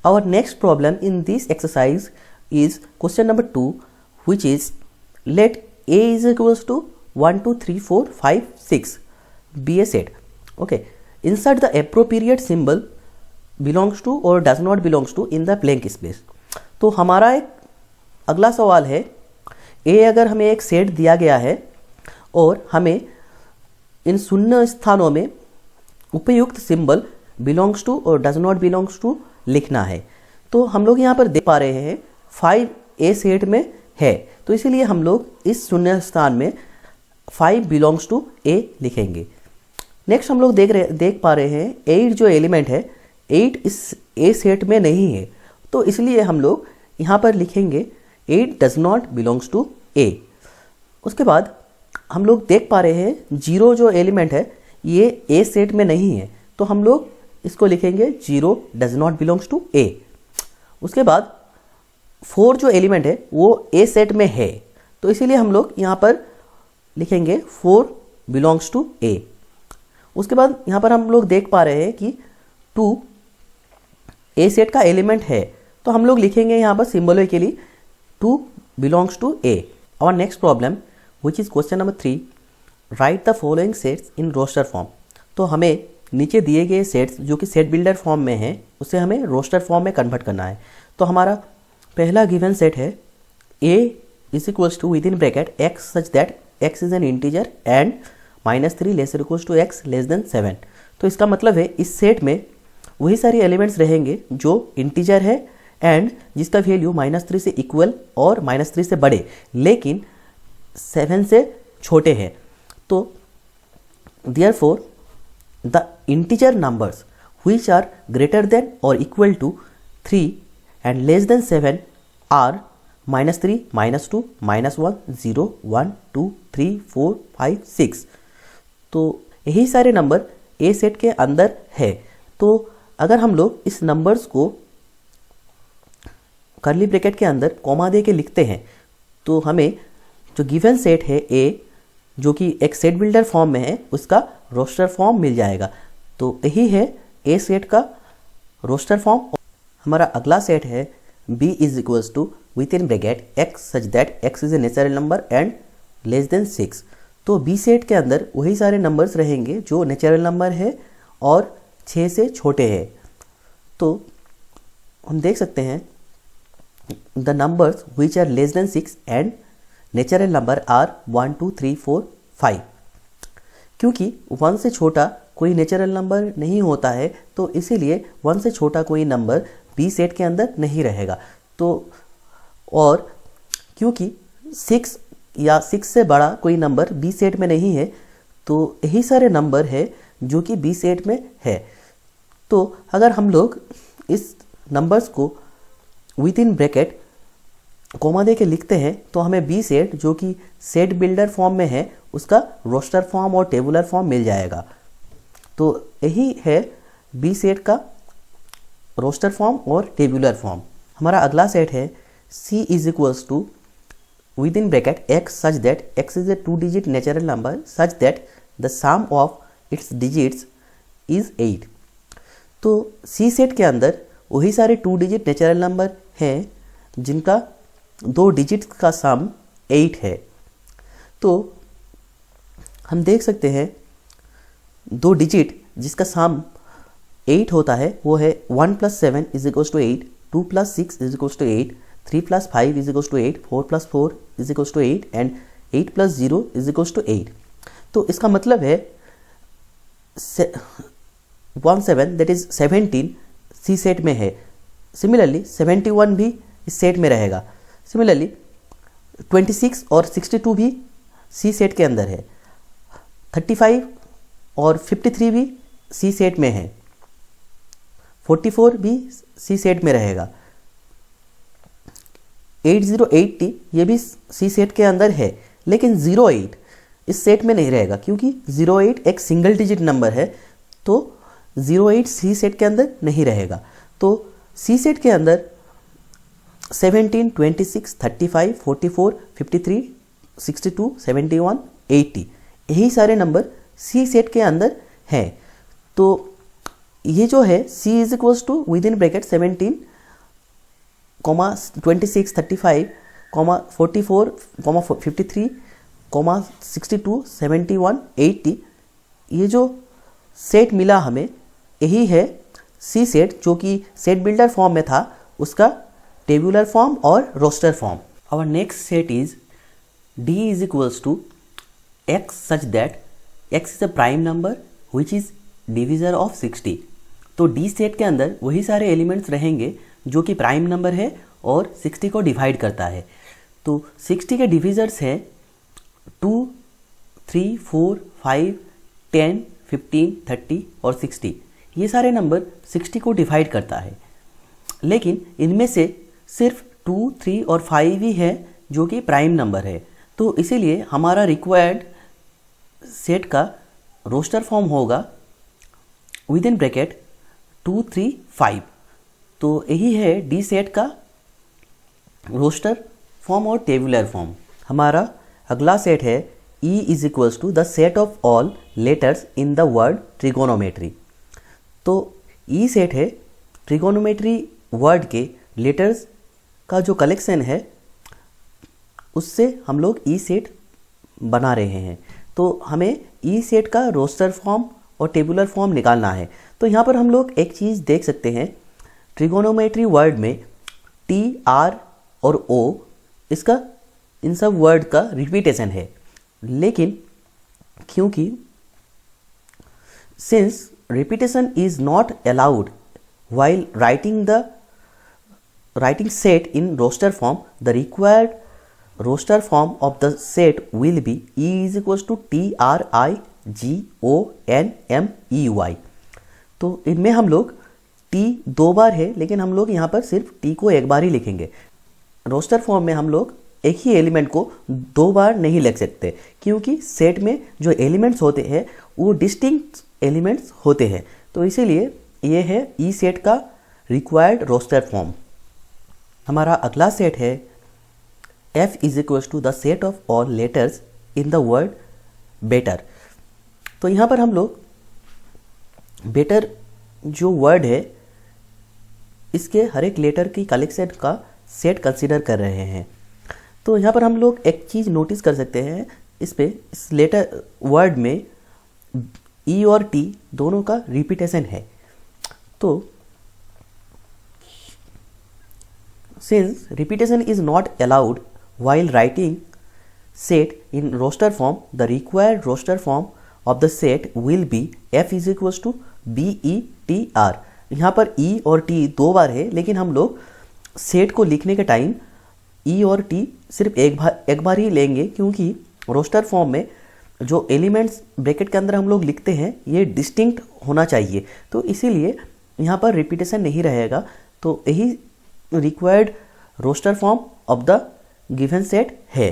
Our next problem in this exercise is question number 2, which is let A is equals to 1, 2, 3, 4, 5, 6 be a set. Okay, insert the appropriate symbol belongs to or does not belongs to in the blank space. तो हमारा एक अगला सवाल है, A अगर हमें एक set दिया गया है और हमें इन शून्य स्थानों में उपयुक्त सिंबल बिलोंग्स टू और डज नॉट बिलोंग्स टू लिखना है। तो हम लोग यहाँ पर देख पा रहे हैं 5 A सेट में है, तो इसीलिए हम लोग इस शून्य स्थान में 5 बिलोंग्स टू A लिखेंगे। नेक्स्ट हम लोग देख पा रहे हैं 8 जो एलिमेंट है 8 इस A सेट में नहीं है, तो इसलिए हम लोग यहाँ पर लिखेंगे 8 does not belongs to A। उसके बाद हम लोग देख पा रहे हैं 0 जो एलिमेंट है ये A सेट में नहीं है, तो हम लोग इसको लिखेंगे 0 does not belongs to A। उसके बाद 4 जो एलिमेंट है वो A सेट में है, तो इसीलिए हम लोग यहाँ पर लिखेंगे 4 बिलोंग्स टू A। उसके बाद यहाँ पर हम लोग देख पा रहे हैं कि 2 A सेट का एलिमेंट है, तो हम लोग लिखेंगे यहाँ पर symbolically 2 belongs to A। Our next problem which is question number 3, write the following sets in roster form. तो हमें नीचे दिए गए सेट्स जो कि सेट बिल्डर फॉर्म में है उसे हमें रोस्टर फॉर्म में कन्वर्ट करना है। तो हमारा पहला गिवन सेट है A is equals to within bracket x such that x is an integer and -3 less equals to x less than 7। तो इसका मतलब है इस सेट में वही सारे एलिमेंट्स रहेंगे जो इंटीजर है एंड जिसका वैल्यू -3 से इक्वल और -3 से बड़े लेकिन 7 से छोटे हैं। तो therefore the integer numbers which are greater than or equal to 3 and less than 7 are -3, -2, -1, 0, 1, 2, 3, 4, 5, 6। तो यही सारे नंबर A सेट के अंदर है। तो अगर हम लोग इस नंबर्स को कर्ली ब्रैकेट के अंदर कॉमा दे के लिखते हैं तो हमें जो गिवन सेट है A जो कि एक सेट बिल्डर फॉर्म में है उसका रोस्टर फॉर्म मिल जाएगा। तो यही है A सेट का रोस्टर फॉर्म। हमारा अगला सेट है B is equals to within bracket x such that x is a natural number and less than 6। तो B सेट के अंदर वही सारे नंबर्स रहेंगे जो नेचुरल नंबर है और 6 से छोटे हैं। तो हम देख सकते हैं the numbers which are less than 6 and natural number are 1, 2, 3, 4, 5। क्योंकि 1 से छोटा कोई नेचुरल नंबर नहीं होता है तो इसीलिए 1 से छोटा कोई नंबर B सेट के अंदर नहीं रहेगा। तो और क्योंकि 6 या 6 से बड़ा कोई नंबर B सेट में नहीं है तो यही सारे नंबर है जो कि B सेट में है। तो अगर हम लोग इस नंबर्स को विद इन ब्रैकेट कॉमा दे के लिखते हैं तो हमें B सेट जो कि सेट बिल्डर फॉर्म में है उसका रोस्टर फॉर्म और टेबुलर फॉर्म मिल जाएगा। तो यही है B सेट का रोस्टर फॉर्म और टेबुलर फॉर्म। हमारा अगला सेट है C is equals to within bracket x such that x is a 2 digit natural number such that the sum of its digits is 8। तो C set के अंदर वही सारे 2 digit natural number हैं जिनका 2 डिजिट का सम 8 है। तो हम देख सकते हैं 2 डिजिट जिसका सम 8 होता है वो है 1 + 7 is equals to 8, 2 + 6 is equals to 8, 3 + 5 is equals to 8, 4 + 4 is equals to 8 and 8 + 0 is equals to 8। तो इसका मतलब है 17 दैट इज 17 C सेट में है। सिमिलरली 71 भी इस सेट में रहेगा। सिमिलरली 26 और 62 भी C सेट के अंदर है। 35 और 53 भी C सेट में है। 44 भी C सेट में रहेगा। 8080 ये भी C सेट के अंदर है, लेकिन 08 इस सेट में नहीं रहेगा क्योंकि 08 एक सिंगल डिजिट नंबर है, तो 08 C सेट के अंदर नहीं रहेगा। तो C सेट के अंदर 17, 26, 35, 44, 53, 62, 71, 80 यही सारे नंबर C सेट के अंदर हैं। तो ये जो है C is equals to within bracket 17 26, 35, 44, 53, 62, 71, 80, ये जो सेट मिला हमें, यही है सी सेट, जो कि सेट बिल्डर फॉर्म में था, उसका टेबुलर फॉर्म और roster form. Our next set is D is equals to x such that x is a prime number which is divisor of 60. तो D सेट के अंदर वही सारे एलिमेंट्स रहेंगे जो कि प्राइम नंबर है और 60 को डिवाइड करता है. तो 60 के डिविजर्स हैं 2, 3, 4, 5, 10, 15, 30 और 60. ये सारे नंबर 60 को डिवाइड करता है, लेकिन इनमें से सिर्फ 2, 3 और 5 ही है जो कि प्राइम नंबर है. तो इसीलिए हमारा रिक्वायर्ड सेट का रोस्टर फॉर्म होगा विद इन ब्रैकेट 2, 3, 5. तो यही है डी सेट का रोस्टर फॉर्म और टेबुलर फॉर्म. हमारा अगला सेट है E is equals to the set of all letters in the word trigonometry. तो E सेट है ट्रिगोनोमेट्री वर्ड के लेटर्स का जो कलेक्शन है, उससे हम लोग ई सेट बना रहे हैं. तो हमें ई सेट का रोस्टर फॉर्म और टेबुलर फॉर्म निकालना है. तो यहाँ पर हम लोग एक चीज़ देख सकते हैं, ट्रिगोनोमेट्री वर्ड में टी, आर और ओ, इसका इन सब वर्ड का रिपीटेशन है. लेकिन क्योंकि since repetition is not allowed while writing set in roster form, the required roster form of the set will be E is equals to TRIGONMEY. तो इनमें हम लोग T 2 बार है, लेकिन हम लोग यहाँ पर सिर्फ T को एक बार ही लिखेंगे. रोस्टर फॉर्म में हम लोग एक ही एलिमेंट को 2 बार नहीं लिख सकते, क्योंकि सेट में जो एलिमेंट्स होते हैं वो डिस्टिंक्ट एलिमेंट्स होते हैं. तो इसीलिए ये है ई सेट का रिक्वायर्ड रोस्टर फॉर्म. हमारा अगला सेट है F is equals to the set of all letters in the word better. तो यहाँ पर हम लोग बेटर जो वर्ड है, इसके हर एक लेटर की कलेक्शन का सेट कंसीडर कर रहे हैं. तो यहाँ पर हम लोग एक चीज़ नोटिस कर सकते हैं, इस लेटर वर्ड में ई और टी दोनों का रिपीटेशन है. तो since repetition is not allowed while writing set in roster form, the required roster form of the set will be F is equals to BETR. यहाँ पर E और T 2 बार है, लेकिन हम लोग सेट को लिखने के टाइम E और T सिर्फ एक बार ही लेंगे, क्योंकि रोस्टर फॉर्म में जो एलिमेंट्स ब्रैकेट के अंदर हम लोग लिखते हैं ये डिस्टिंक्ट होना चाहिए. तो इसीलिए यहाँ पर रिपीटेशन नहीं रहेगा. तो यही required roster form of the given set है.